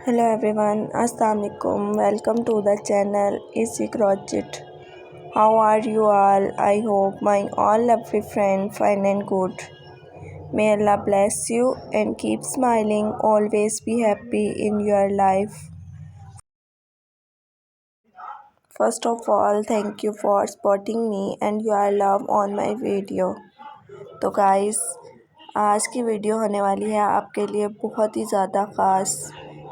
Hello everyone, Assalamu alaikum. Welcome to the channel Easy Crochet. How are you all? I hope my all lovely friend fine and good. May Allah bless you and keep smiling. Always be happy in your life. First of all, thank you for supporting me and your love on my video. तो guys, आज की video होने वाली है आपके लिए बहुत ही ज़्यादा ख़ास,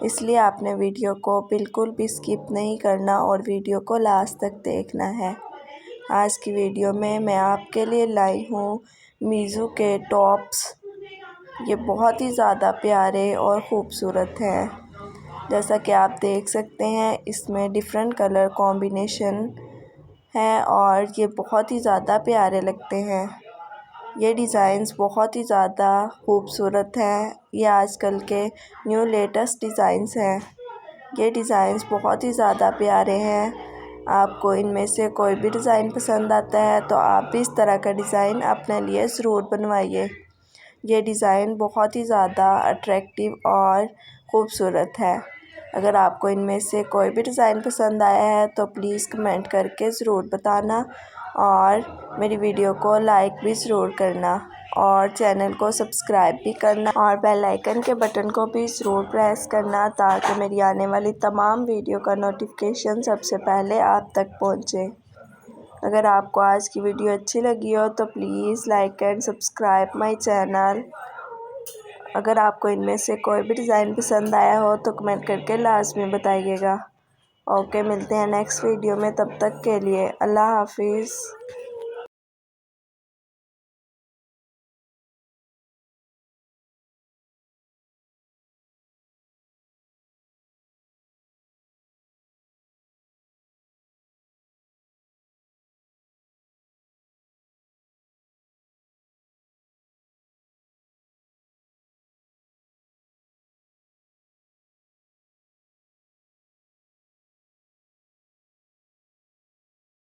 इसलिए आपने वीडियो को बिल्कुल भी स्किप नहीं करना और वीडियो को लास्ट तक देखना है। आज की वीडियो में मैं आपके लिए लाई हूँ मीज़ू के टॉप्स। ये बहुत ही ज़्यादा प्यारे और ख़ूबसूरत हैं। जैसा कि आप देख सकते हैं, इसमें डिफरेंट कलर कॉम्बिनेशन है और ये बहुत ही ज़्यादा प्यारे लगते हैं। ये डिज़ाइंस बहुत ही ज़्यादा खूबसूरत हैं। ये आजकल के न्यू लेटेस्ट डिज़ाइंस हैं। ये डिज़ाइंस बहुत ही ज़्यादा प्यारे हैं। आपको इनमें से कोई भी डिज़ाइन पसंद आता है तो आप भी इस तरह का डिज़ाइन अपने लिए ज़रूर बनवाइए। ये डिज़ाइन बहुत ही ज़्यादा अट्रैक्टिव और ख़ूबसूरत है। अगर आपको इनमें से कोई भी डिज़ाइन पसंद आया है तो प्लीज़ कमेंट करके ज़रूर बताना और मेरी वीडियो को लाइक भी ज़रूर करना और चैनल को सब्सक्राइब भी करना और बेल आइकन के बटन को भी ज़रूर प्रेस करना ताकि मेरी आने वाली तमाम वीडियो का नोटिफिकेशन सबसे पहले आप तक पहुँचे। अगर आपको आज की वीडियो अच्छी लगी हो तो please like and subscribe my channel. अगर आपको इनमें से कोई भी डिज़ाइन पसंद आया हो तो कमेंट करके लाजमी बताइएगा। ओके, मिलते हैं नेक्स्ट वीडियो में, तब तक के लिए अल्लाह हाफिज़।